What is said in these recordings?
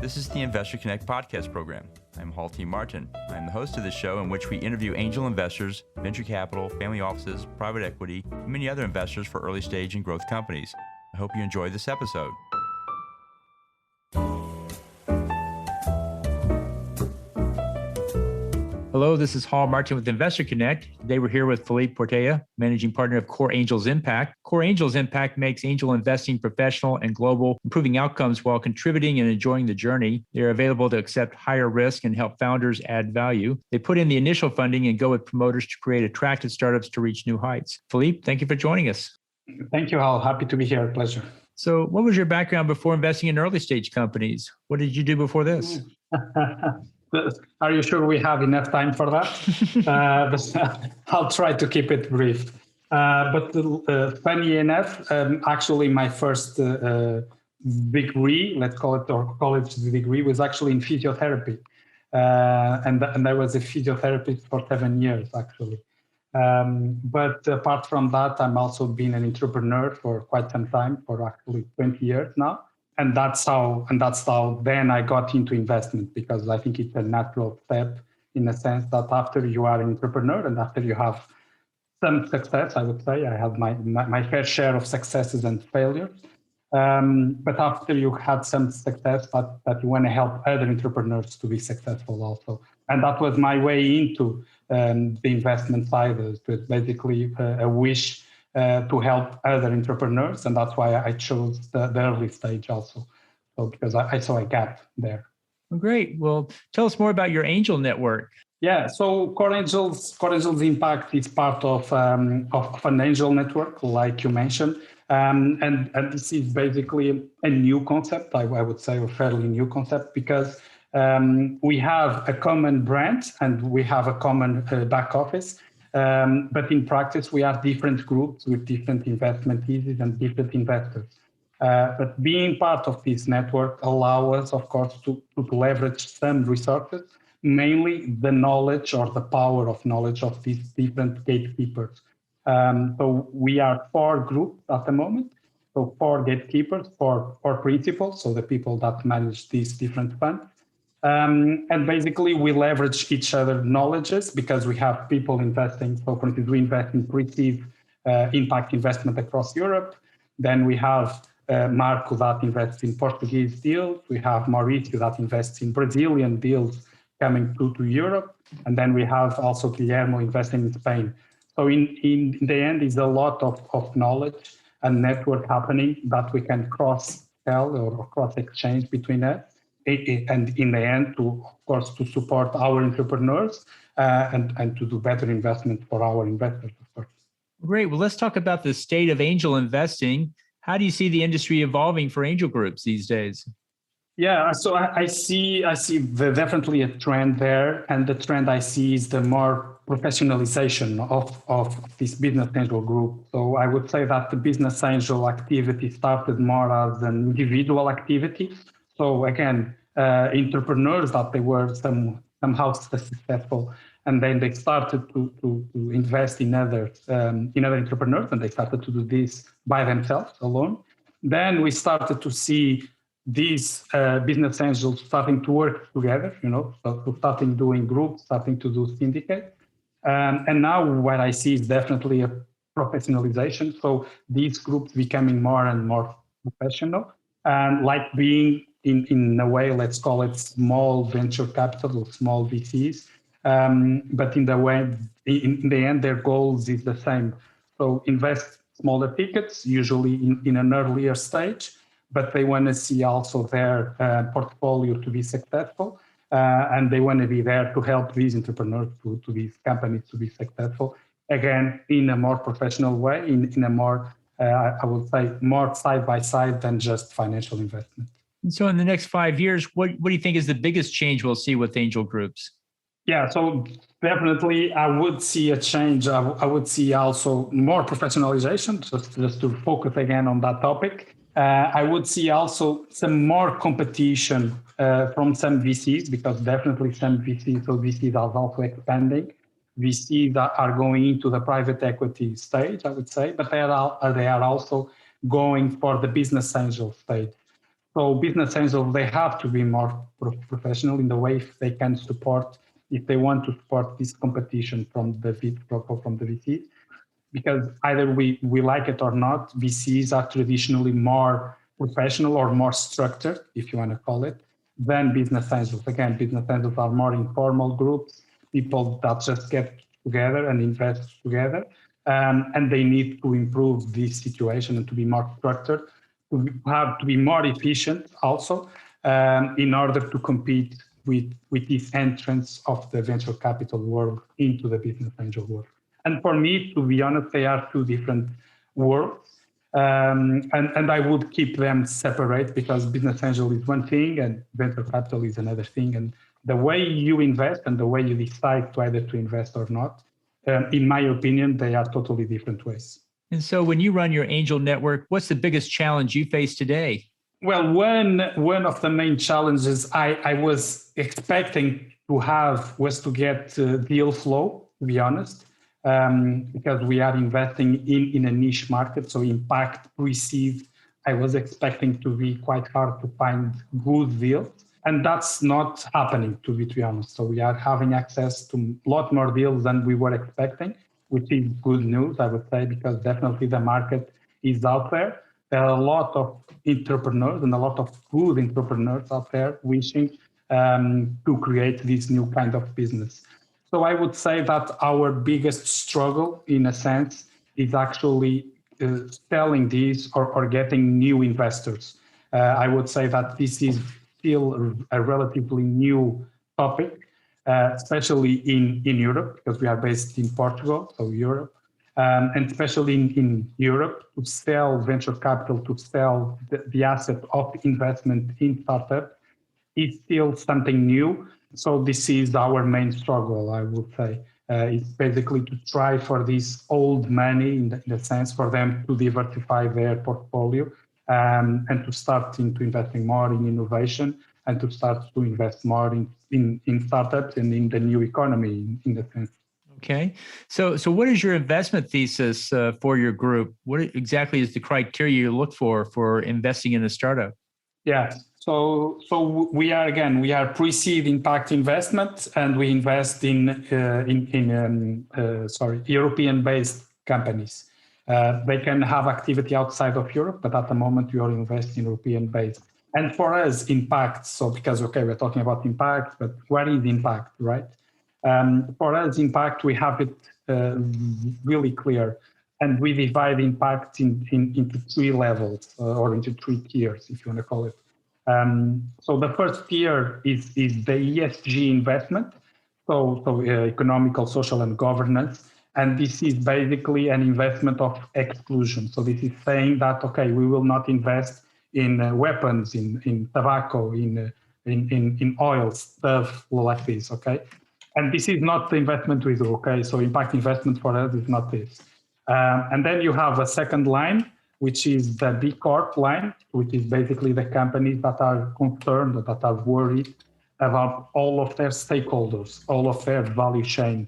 This is the Investor Connect podcast program. I'm Hall T. Martin. I'm the host of this show in which we interview angel investors, venture capital, family offices, private equity, and many other investors for early stage and growth companies. I hope you enjoy this episode. Hello, this is Hall Martin with Investor Connect. Today we're here with Filipe Portela, managing partner of COREangels Impact. COREangels Impact makes angel investing professional and global, improving outcomes while contributing and enjoying the journey. They're available to accept higher risk and help founders add value. They put in the initial funding and go with promoters to create attractive startups to reach new heights. Filipe, thank you for joining us. Thank you, Hal. Happy to be here. Pleasure. So what was your background before investing in early stage companies? What did you do before this? Are you sure we have enough time for that? I'll try to keep it brief. But funny enough, actually my first degree, let's call it, or college degree, was actually in physiotherapy. And I was a physiotherapist for 7 years, actually. But apart from that, I'm also been an entrepreneur for quite some time, for actually 20 years now. And that's how then I got into investment, because I think it's a natural step in a sense that after you are an entrepreneur and after you have some success, I would say I had my fair share of successes and failures. But after you had some success, that you want to help other entrepreneurs to be successful also. And that was my way into the investment side. It was basically a wish to help other entrepreneurs, and that's why I chose the early stage also. So because I saw a gap there. Great. Well, tell us more about your angel network. Yeah, so COREangels Impact is part of an angel network, like you mentioned, and this is basically a new concept. I would say a fairly new concept, because we have a common brand and we have a common back office. But in practice, we are different groups with different investment theses and different investors. But being part of this network allows us, of course, to leverage some resources, mainly the knowledge or the power of knowledge of these different gatekeepers. So we are 4 groups at the moment. So 4 gatekeepers, 4 principals, so the people that manage these different funds. And basically, we leverage each other's knowledges, because we have people investing. So, for instance, we invest in pre-seed impact investment across Europe. Then we have Marco that invests in Portuguese deals. We have Mauricio that invests in Brazilian deals coming to Europe. And then we have also Guillermo investing in Spain. So in the end, is a lot of knowledge and network happening that we can cross-sell or cross-exchange between us. And in the end, of course, to support our entrepreneurs and to do better investment for our investors, of course. Great. Well, let's talk about the state of angel investing. How do you see the industry evolving for angel groups these days? Yeah, so I see definitely a trend there, and the trend I see is the more professionalization of this business angel group. So I would say that the business angel activity started more as an individual activity. So again, entrepreneurs that they were somehow successful, and then they started to invest in other entrepreneurs, and they started to do this by themselves alone. Then we started to see these business angels starting to work together, so starting doing groups, starting to do syndicates. And now what I see is definitely a professionalization. So these groups becoming more and more professional, and like being in a way, let's call it small venture capital or small VCs. But in the end, their goals is the same. So invest smaller tickets, usually in an earlier stage, but they want to see also their portfolio to be successful. And they want to be there to help these entrepreneurs, to these companies to be successful. Again, in a more professional way, in a more, I would say, more side by side than just financial investment. And so in the next 5 years, what do you think is the biggest change we'll see with angel groups? Yeah, so definitely I would see a change. I would see also more professionalization, just to focus again on that topic. I would see also some more competition from some VCs, because definitely some VCs are also expanding. VCs that are going into the private equity stage, I would say, but they are also going for the business angel stage. So business angels, they have to be more professional in the way if they can support, if they want to support this competition from the VCs, because either we like it or not, VCs are traditionally more professional or more structured, if you want to call it, than business angels. Again, business angels are more informal groups, people that just get together and invest together, and they need to improve this situation and to be more structured, to be more efficient also, in order to compete with this entrance of the venture capital world into the business angel world. And for me, to be honest, they are two different worlds. And I would keep them separate, because business angel is one thing and venture capital is another thing. And the way you invest and the way you decide whether to invest or not, in my opinion, they are totally different ways. And so when you run your angel network, what's the biggest challenge you face today? Well, one of the main challenges I was expecting to have was to get deal flow, to be honest, because we are investing in a niche market. So impact pre-seed, I was expecting to be quite hard to find good deals. And that's not happening, to be honest. So we are having access to a lot more deals than we were expecting, which is good news, I would say, because definitely the market is out there. There are a lot of entrepreneurs and a lot of good entrepreneurs out there wishing to create this new kind of business. So I would say that our biggest struggle, in a sense, is actually selling these or getting new investors. I would say that this is still a relatively new topic, especially in Europe, because we are based in Portugal, so Europe. And especially in Europe, to sell venture capital, to sell the asset of investment in startup is still something new. So this is our main struggle, I would say. It's basically to try for this old money, in the sense, for them to diversify their portfolio, and to start into investing more in innovation, and to start to invest more in startups and in the new economy, in the sense. Okay. So what is your investment thesis for your group? What exactly is the criteria you look for investing in a startup? Yeah. So we are pre-seed impact investment, and we invest in European-based companies. They can have activity outside of Europe, but at the moment we are investing European-based. And for us, impact. So because we're talking about impact, but what is impact, right? For us, impact, we have it really clear, and we divide impact into three levels, or into three tiers, if you want to call it. So the first tier is the ESG investment, so economical, social, and governance, and this is basically an investment of exclusion. So this is saying that we will not invest in weapons, in tobacco, in oil, stuff like this. And this is not the investment we do, So impact investment for us is not this. And then you have a second line, which is the B Corp line, which is basically the companies that are concerned, that are worried about all of their stakeholders, all of their value chain.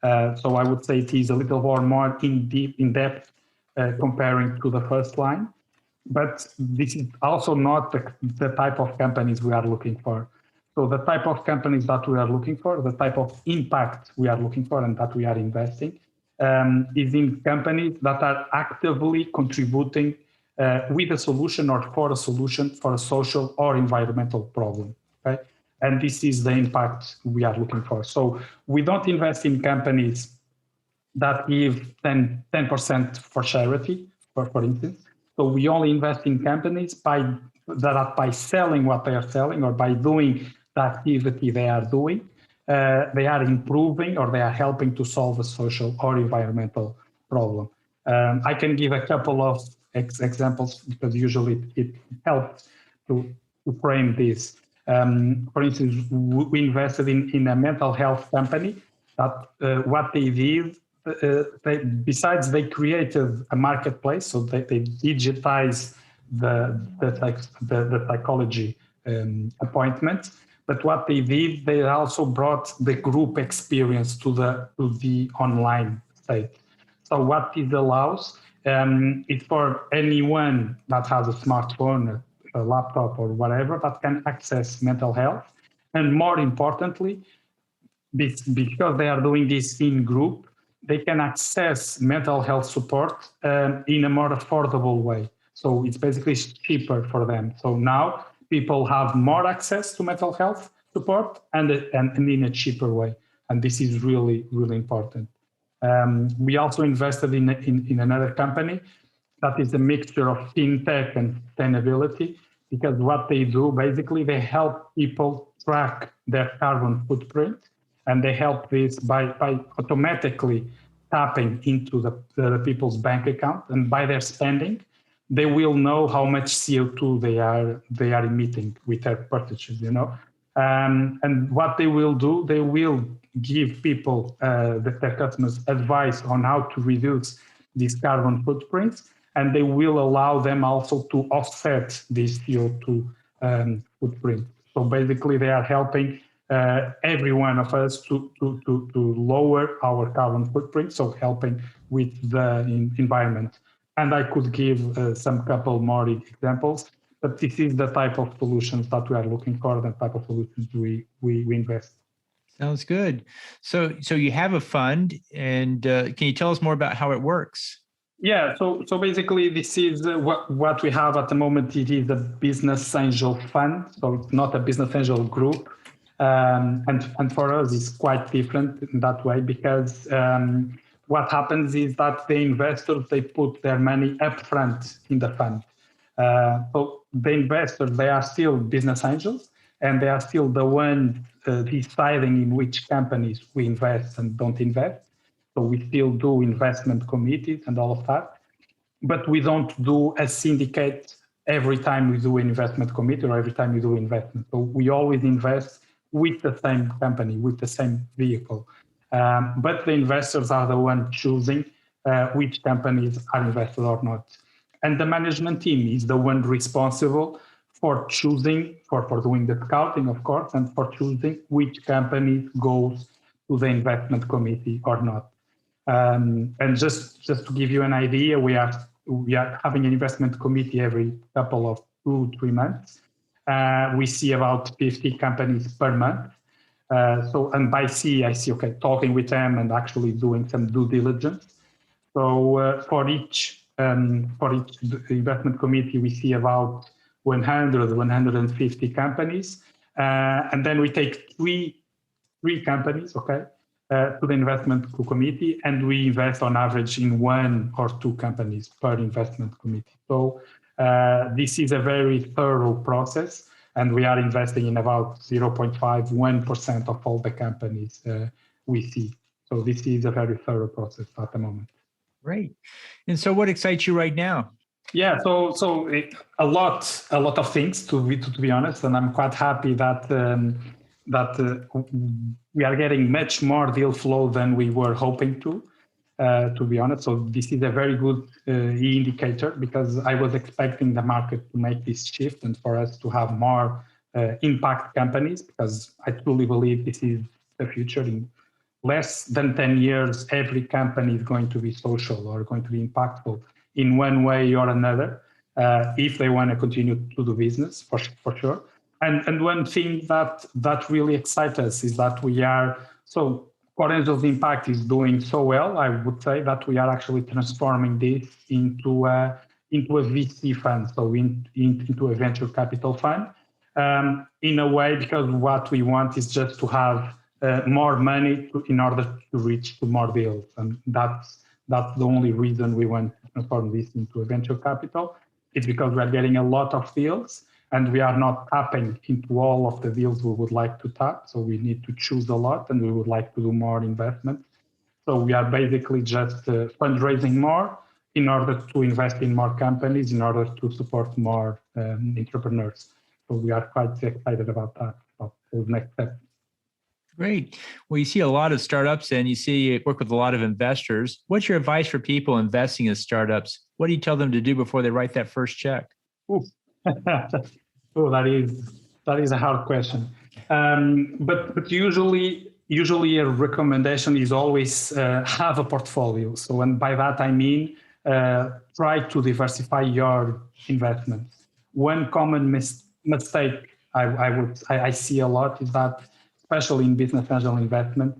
So I would say it is a little more in depth comparing to the first line. But this is also not the type of companies we are looking for. So the type of companies that we are looking for, the type of impact we are looking for and that we are investing, is in companies that are actively contributing with a solution or for a solution for a social or environmental problem. And this is the impact we are looking for. So we don't invest in companies that give 10% for charity, for instance. So we only invest in companies by selling what they are selling, or by doing the activity they are doing, they are improving, or they are helping to solve a social or environmental problem. I can give a couple of examples, because usually it helps to frame this. For instance, we invested in a mental health company that what they did, besides they created a marketplace, so they digitized the psychology appointment. But what they did, they also brought the group experience to the online state. So what it allows is for anyone that has a smartphone, a laptop or whatever that can access mental health. And more importantly, because they are doing this in group, they can access mental health support in a more affordable way. So it's basically cheaper for them. So now people have more access to mental health support and in a cheaper way. And this is really, really important. We also invested in another company that is a mixture of fintech and sustainability, because what they do, basically, they help people track their carbon footprint, and they help this by automatically tapping into the people's bank account, and by their spending, they will know how much CO2 they are emitting with their purchases, and what they will do, they will give people, their customers, advice on how to reduce these carbon footprints, and they will allow them also to offset this CO2 footprint. So basically, they are helping every one of us to lower our carbon footprint, so helping with the environment. And I could give some couple more examples, but this is the type of solutions that we are looking for, the type of solutions we invest. Sounds good. So you have a fund, and can you tell us more about how it works? Yeah, so basically this is what we have at the moment. It is a business angel fund, so it's not a business angel group. And for us, it's quite different in that way, because what happens is that the investors, they put their money upfront in the fund. So the investors, they are still business angels, and they are still the ones deciding in which companies we invest and don't invest. So we still do investment committees and all of that, but we don't do a syndicate every time we do an investment committee or every time we do investment. So we always invest with the same company, with the same vehicle. But the investors are the ones choosing which companies are invested or not. And the management team is the one responsible for choosing, for doing the scouting, of course, and for choosing which company goes to the investment committee or not. And just to give you an idea, we are having an investment committee every couple of 2-3 months. We see about 50 companies per month. And I see, talking with them and actually doing some due diligence. So for each investment committee, we see about 100, 150 companies, and then we take three companies, to the investment committee, and we invest on average in 1 or 2 companies per investment committee. So this is a very thorough process, and we are investing in about 0.5-1% of all the companies we see. So this is a very thorough process at the moment. Great. And so what excites you right now? Yeah, so a lot of things, to be honest, and I'm quite happy that we are getting much more deal flow than we were hoping to be honest. So this is a very good indicator, because I was expecting the market to make this shift and for us to have more impact companies, because I truly believe this is the future. In less than 10 years, every company is going to be social or going to be impactful in one way or another, if they want to continue to do business, for sure. And one thing that really excites us is that COREangels Impact is doing so well. I would say that we are actually transforming this into a VC fund, so into a venture capital fund, in a way, because what we want is just to have more money in order to reach to more deals, and that's the only reason we want to transform this into a venture capital. It's because we are getting a lot of deals, and we are not tapping into all of the deals we would like to tap. So we need to choose a lot, and we would like to do more investment. So we are basically just fundraising more in order to invest in more companies, in order to support more entrepreneurs. So we are quite excited about that, about those next steps. Great. Well, you see a lot of startups, and you work with a lot of investors. What's your advice for people investing in startups? What do you tell them to do before they write that first check? Oh, that is a hard question. But usually a recommendation is always have a portfolio. So, and by that I mean try to diversify your investments. one common mistake I see a lot is that, especially in business angel investment,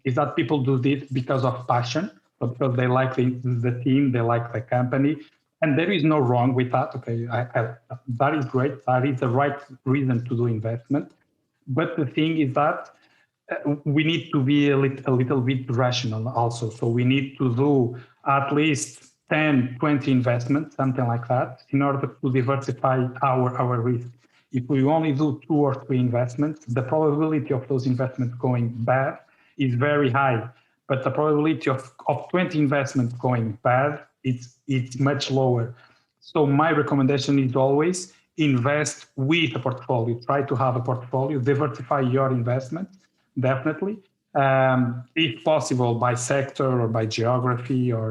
is that people do this because of passion, so because they like the team, they like the company, and there is no wrong with that. Okay, that is great. That is the right reason to do investment. But the thing is that we need to be a little bit rational also. So we need to do at least 10, 20 investments, something like that, in order to diversify our risk. If we only do 2 or 3 investments, the probability of those investments going bad is very high. But the probability of 20 investments going bad, it's much lower. So my recommendation is always invest with a portfolio. Try to have a portfolio, diversify your investments, definitely. If possible, by sector or by geography or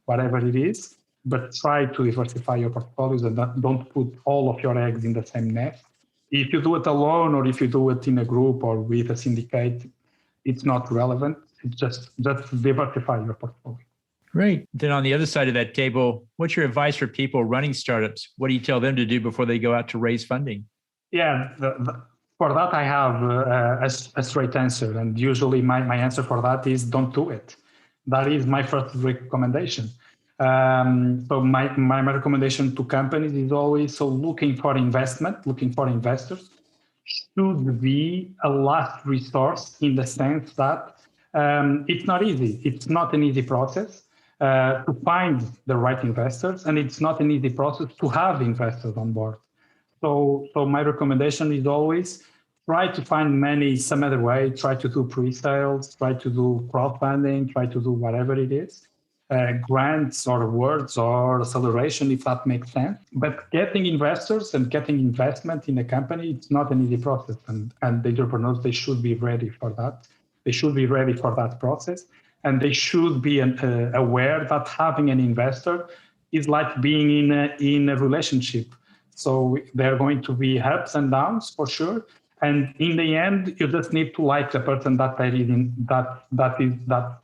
whatever it is, but try to diversify your portfolios and don't put all of your eggs in the same nest. If you do it alone or if you do it in a group or with a syndicate, it's not relevant. It's just diversify your portfolio. Great. Then on the other side of that table, what's your advice for people running startups? What do you tell them to do before they go out to raise funding? Yeah, for that I have a straight answer. And usually my answer for that is don't do it. That is my first recommendation. So my recommendation to companies is always, so looking for investors should be a last resource, in the sense that it's not easy. It's not an easy process to find the right investors, and it's not an easy process to have investors on board. So my recommendation is always try to find some other way, try to do pre-sales, try to do crowdfunding, try to do whatever it is, grants or awards or acceleration, if that makes sense. But getting investors and getting investment in a company, it's not an easy process. And the entrepreneurs, they should be ready for that. They should be ready for that process. And they should be aware that having an investor is like being in a relationship. So there are going to be ups and downs for sure. And in the end, you just need to like the person that is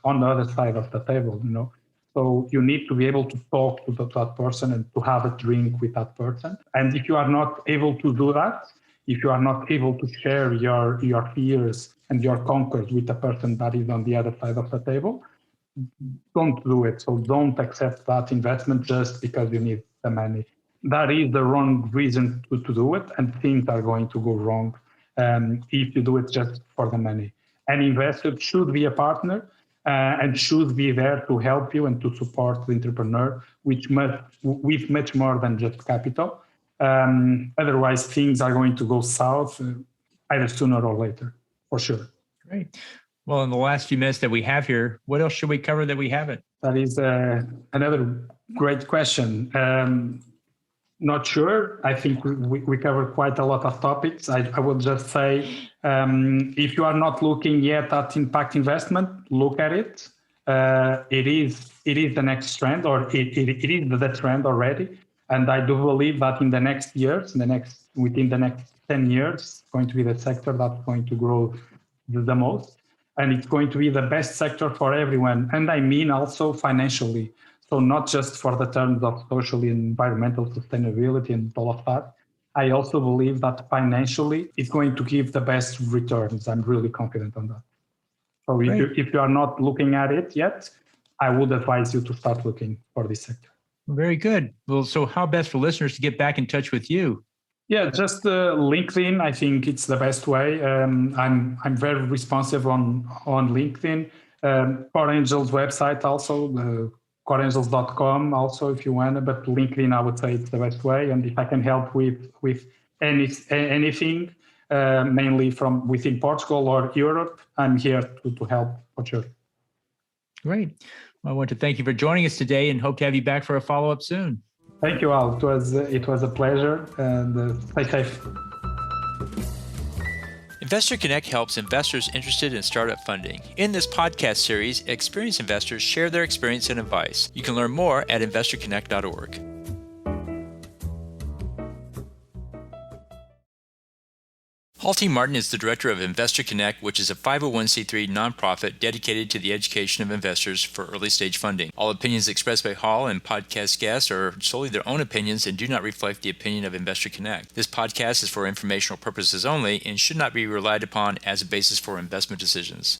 on the other side of the table, you know. So you need to be able to talk to that person and to have a drink with that person. And if you are not able to do that, if you are not able to share your fears and your conquers with the person that is on the other side of the table, don't do it. So don't accept that investment just because you need the money. That is the wrong reason to do it, and things are going to go wrong if you do it just for the money. An investor should be a partner and should be there to help you and to support the entrepreneur, with much more than just capital. Otherwise, things are going to go south either sooner or later, for sure. Great. Well, in the last few minutes that we have here, what else should we cover that we haven't? That is another great question. Not sure. I think we covered quite a lot of topics. I would just say, if you are not looking yet at impact investment, look at it. It is the next trend, or it is the trend already. And I do believe that in the next years, within the next 10 years, it's going to be the sector that's going to grow the most. And it's going to be the best sector for everyone. And I mean also financially. So not just for the terms of social and environmental sustainability and all of that. I also believe that financially it's going to give the best returns. I'm really confident on that. So if you are not looking at it yet, I would advise you to start looking for this sector. Very good. Well, so how best for listeners to get back in touch with you? Yeah, just LinkedIn. I think it's the best way. I'm very responsive on LinkedIn. COREangels website also, COREangels.com also if you want. But LinkedIn, I would say it's the best way. And if I can help with anything, mainly from within Portugal or Europe, I'm here to help for sure. Great. Well, I want to thank you for joining us today and hope to have you back for a follow-up soon. Thank you, Al. It was a pleasure, and stay safe. Investor Connect helps investors interested in startup funding. In this podcast series, experienced investors share their experience and advice. You can learn more at investorconnect.org. Hall T. Martin is the director of Investor Connect, which is a 501c3 nonprofit dedicated to the education of investors for early stage funding. All opinions expressed by Hall and podcast guests are solely their own opinions and do not reflect the opinion of Investor Connect. This podcast is for informational purposes only and should not be relied upon as a basis for investment decisions.